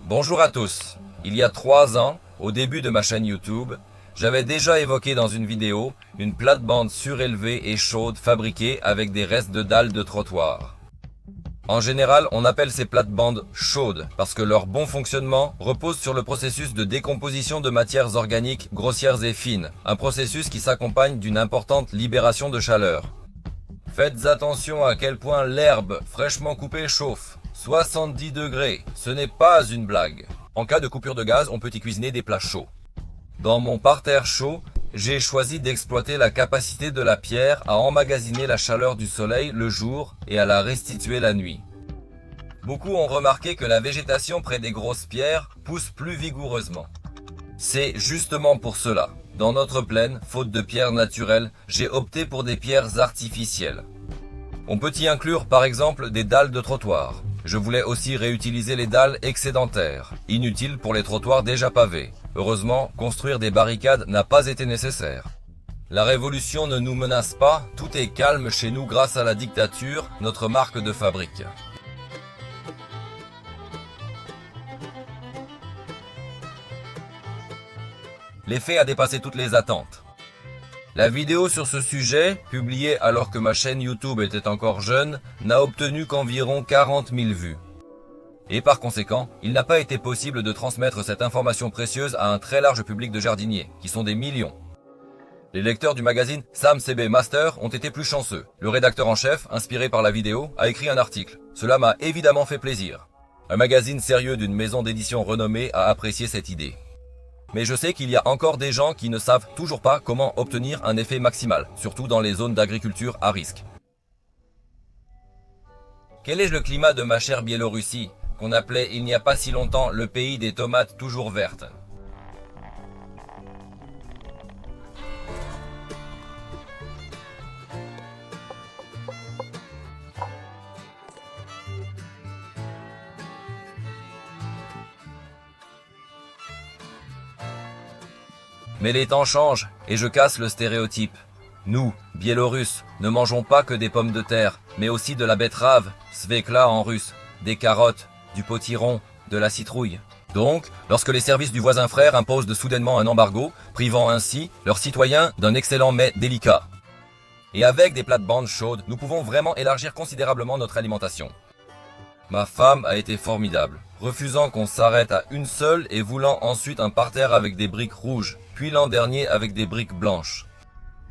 Bonjour à tous. Il y a 3 ans, au début de ma chaîne YouTube, j'avais déjà évoqué dans une vidéo une plate-bande surélevée et chaude fabriquée avec des restes de dalles de trottoir. En général, on appelle ces plates-bandes chaudes parce que leur bon fonctionnement repose sur le processus de décomposition de matières organiques grossières et fines, un processus qui s'accompagne d'une importante libération de chaleur. Faites attention à quel point l'herbe fraîchement coupée chauffe. 70 degrés, ce n'est pas une blague. En cas de coupure de gaz, on peut y cuisiner des plats chauds. Dans mon parterre chaud, j'ai choisi d'exploiter la capacité de la pierre à emmagasiner la chaleur du soleil le jour et à la restituer la nuit. Beaucoup ont remarqué que la végétation près des grosses pierres pousse plus vigoureusement. C'est justement pour cela. Dans notre plaine, faute de pierres naturelles, j'ai opté pour des pierres artificielles. On peut y inclure par exemple des dalles de trottoir. Je voulais aussi réutiliser les dalles excédentaires, inutiles pour les trottoirs déjà pavés. Heureusement, construire des barricades n'a pas été nécessaire. La révolution ne nous menace pas, tout est calme chez nous grâce à la dictature, notre marque de fabrique. L'effet a dépassé toutes les attentes. La vidéo sur ce sujet, publiée alors que ma chaîne YouTube était encore jeune, n'a obtenu qu'environ 40 000 vues. Et par conséquent, il n'a pas été possible de transmettre cette information précieuse à un très large public de jardiniers, qui sont des millions. Les lecteurs du magazine Sam CB Master ont été plus chanceux. Le rédacteur en chef, inspiré par la vidéo, a écrit un article. Cela m'a évidemment fait plaisir. Un magazine sérieux d'une maison d'édition renommée a apprécié cette idée. Mais je sais qu'il y a encore des gens qui ne savent toujours pas comment obtenir un effet maximal, surtout dans les zones d'agriculture à risque. Quel est le climat de ma chère Biélorussie, qu'on appelait il n'y a pas si longtemps le pays des tomates toujours vertes? Mais les temps changent et je casse le stéréotype. Nous, Biélorusses, ne mangeons pas que des pommes de terre, mais aussi de la betterave, svekla en russe, des carottes, du potiron, de la citrouille. Donc, lorsque les services du voisin frère imposent soudainement un embargo, privant ainsi leurs citoyens d'un excellent mets délicat. Et avec des plates-bandes chaudes, nous pouvons vraiment élargir considérablement notre alimentation. Ma femme a été formidable, refusant qu'on s'arrête à une seule et voulant ensuite un parterre avec des briques rouges, puis l'an dernier avec des briques blanches.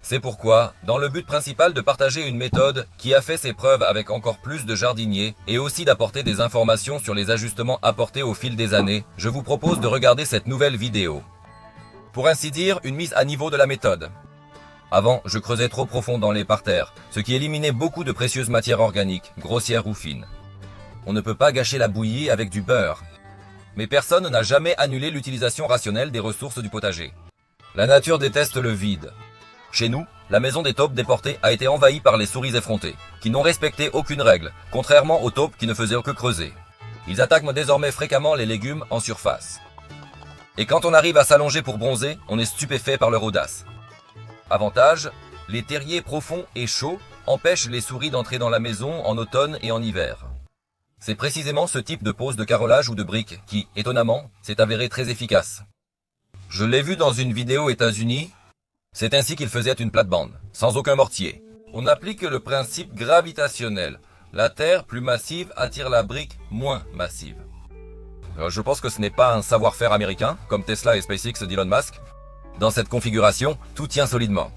C'est pourquoi, dans le but principal de partager une méthode qui a fait ses preuves avec encore plus de jardiniers et aussi d'apporter des informations sur les ajustements apportés au fil des années, je vous propose de regarder cette nouvelle vidéo. Pour ainsi dire, une mise à niveau de la méthode. Avant, je creusais trop profond dans les parterres, ce qui éliminait beaucoup de précieuses matières organiques, grossières ou fines. On ne peut pas gâcher la bouillie avec du beurre. Mais personne n'a jamais annulé l'utilisation rationnelle des ressources du potager. La nature déteste le vide. Chez nous, la maison des taupes déportées a été envahie par les souris effrontées, qui n'ont respecté aucune règle, contrairement aux taupes qui ne faisaient que creuser. Ils attaquent désormais fréquemment les légumes en surface. Et quand on arrive à s'allonger pour bronzer, on est stupéfait par leur audace. Avantage, les terriers profonds et chauds empêchent les souris d'entrer dans la maison en automne et en hiver. C'est précisément ce type de pose de carrelage ou de briques qui, étonnamment, s'est avéré très efficace. Je l'ai vu dans une vidéo États-Unis. C'est ainsi qu'il faisait une plate-bande, sans aucun mortier. On applique le principe gravitationnel. La terre plus massive attire la brique moins massive. Je pense que ce n'est pas un savoir-faire américain, comme Tesla et SpaceX d'Elon Musk. Dans cette configuration, tout tient solidement.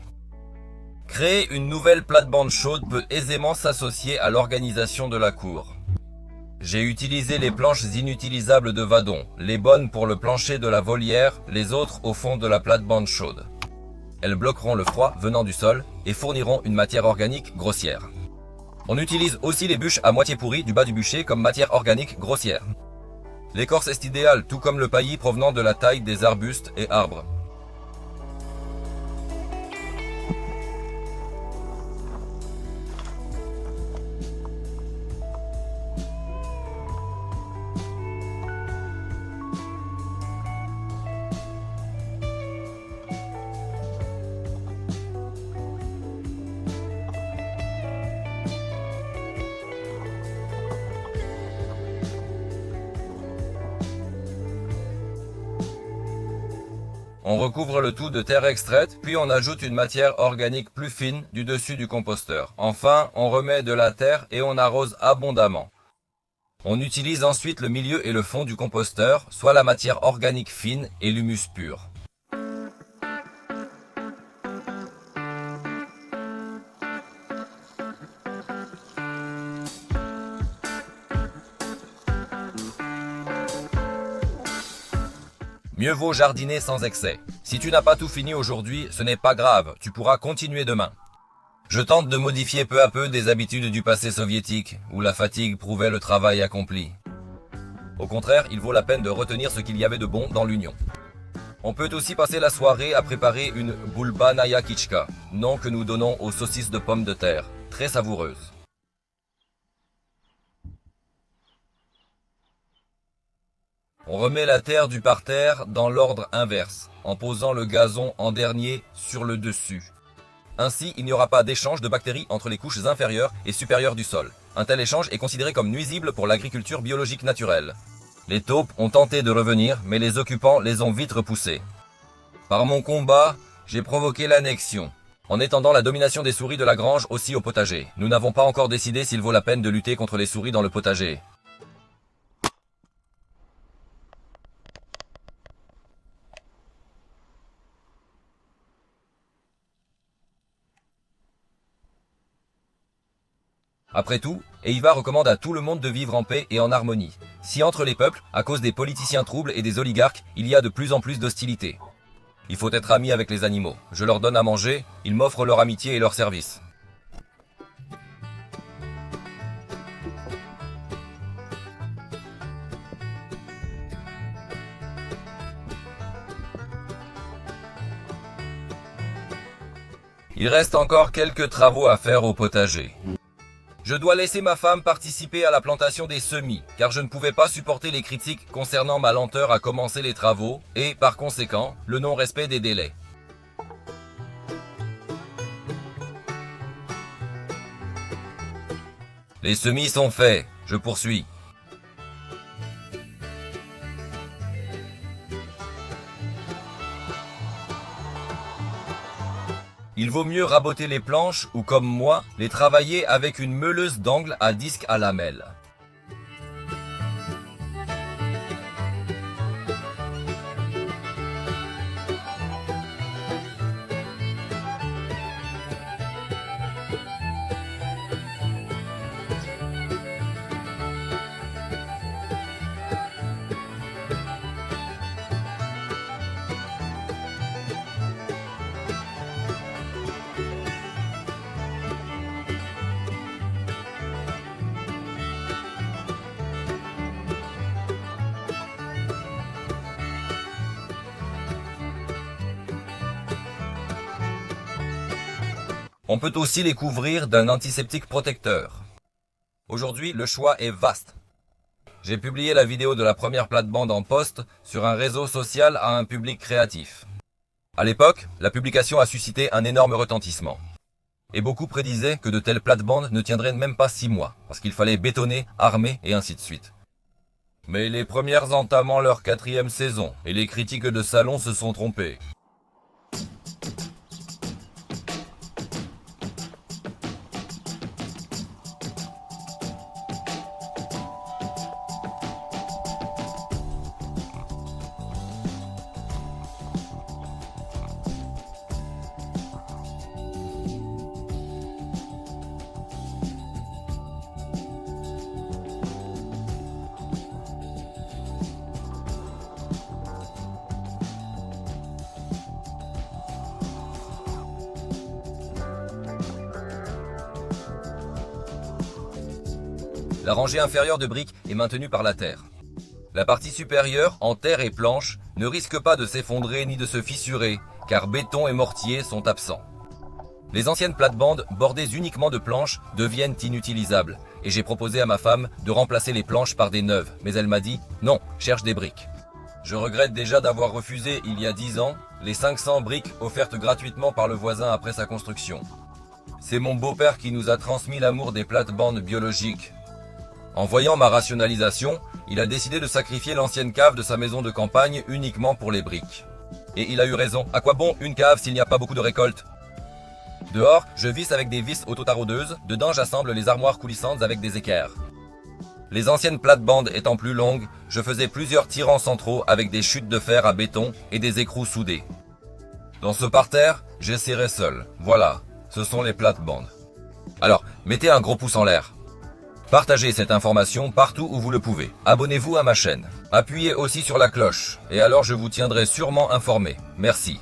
Créer une nouvelle plate-bande chaude peut aisément s'associer à l'organisation de la cour. J'ai utilisé les planches inutilisables de Vadon, les bonnes pour le plancher de la volière, les autres au fond de la plate-bande chaude. Elles bloqueront le froid venant du sol et fourniront une matière organique grossière. On utilise aussi les bûches à moitié pourries du bas du bûcher comme matière organique grossière. L'écorce est idéale, tout comme le paillis provenant de la taille des arbustes et arbres. On recouvre le tout de terre extraite, puis on ajoute une matière organique plus fine du dessus du composteur. Enfin, on remet de la terre et on arrose abondamment. On utilise ensuite le milieu et le fond du composteur, soit la matière organique fine et l'humus pur. Mieux vaut jardiner sans excès. Si tu n'as pas tout fini aujourd'hui, ce n'est pas grave, tu pourras continuer demain. Je tente de modifier peu à peu des habitudes du passé soviétique, où la fatigue prouvait le travail accompli. Au contraire, il vaut la peine de retenir ce qu'il y avait de bon dans l'union. On peut aussi passer la soirée à préparer une bulbanaya kichka, nom que nous donnons aux saucisses de pommes de terre, très savoureuses. On remet la terre du parterre dans l'ordre inverse, en posant le gazon en dernier sur le dessus. Ainsi, il n'y aura pas d'échange de bactéries entre les couches inférieures et supérieures du sol. Un tel échange est considéré comme nuisible pour l'agriculture biologique naturelle. Les taupes ont tenté de revenir, mais les occupants les ont vite repoussés. Par mon combat, j'ai provoqué l'annexion, en étendant la domination des souris de la grange aussi au potager. Nous n'avons pas encore décidé s'il vaut la peine de lutter contre les souris dans le potager. Après tout, Eiva recommande à tout le monde de vivre en paix et en harmonie. Si entre les peuples, à cause des politiciens troubles et des oligarques, il y a de plus en plus d'hostilité. Il faut être ami avec les animaux. Je leur donne à manger, ils m'offrent leur amitié et leur service. Il reste encore quelques travaux à faire au potager. Je dois laisser ma femme participer à la plantation des semis, car je ne pouvais pas supporter les critiques concernant ma lenteur à commencer les travaux et, par conséquent, le non-respect des délais. Les semis sont faits, je poursuis. Il vaut mieux raboter les planches ou, comme moi, les travailler avec une meuleuse d'angle à disque à lamelles. On peut aussi les couvrir d'un antiseptique protecteur. Aujourd'hui, le choix est vaste. J'ai publié la vidéo de la première plate-bande en post sur un réseau social à un public créatif. À l'époque, la publication a suscité un énorme retentissement. Et beaucoup prédisaient que de telles plates-bandes ne tiendraient même pas 6 mois, parce qu'il fallait bétonner, armer et ainsi de suite. Mais les premières entament leur 4e saison, et les critiques de salon se sont trompées. La rangée inférieure de briques est maintenue par la terre. La partie supérieure, en terre et planche, ne risque pas de s'effondrer ni de se fissurer, car béton et mortier sont absents. Les anciennes plates-bandes, bordées uniquement de planches, deviennent inutilisables, et j'ai proposé à ma femme de remplacer les planches par des neuves, mais elle m'a dit « Non, cherche des briques ». Je regrette déjà d'avoir refusé, il y a 10 ans, les 500 briques offertes gratuitement par le voisin après sa construction. C'est mon beau-père qui nous a transmis l'amour des plates-bandes biologiques. En voyant ma rationalisation, il a décidé de sacrifier l'ancienne cave de sa maison de campagne uniquement pour les briques. Et il a eu raison, à quoi bon une cave s'il n'y a pas beaucoup de récolte? Dehors, je visse avec des vis autotaraudeuses, dedans j'assemble les armoires coulissantes avec des équerres. Les anciennes plates-bandes étant plus longues, je faisais plusieurs tirants centraux avec des chutes de fer à béton et des écrous soudés. Dans ce parterre, j'essaierai seul. Voilà, ce sont les plates-bandes. Alors, mettez un gros pouce en l'air. Partagez cette information partout où vous le pouvez. Abonnez-vous à ma chaîne. Appuyez aussi sur la cloche, et alors je vous tiendrai sûrement informé. Merci.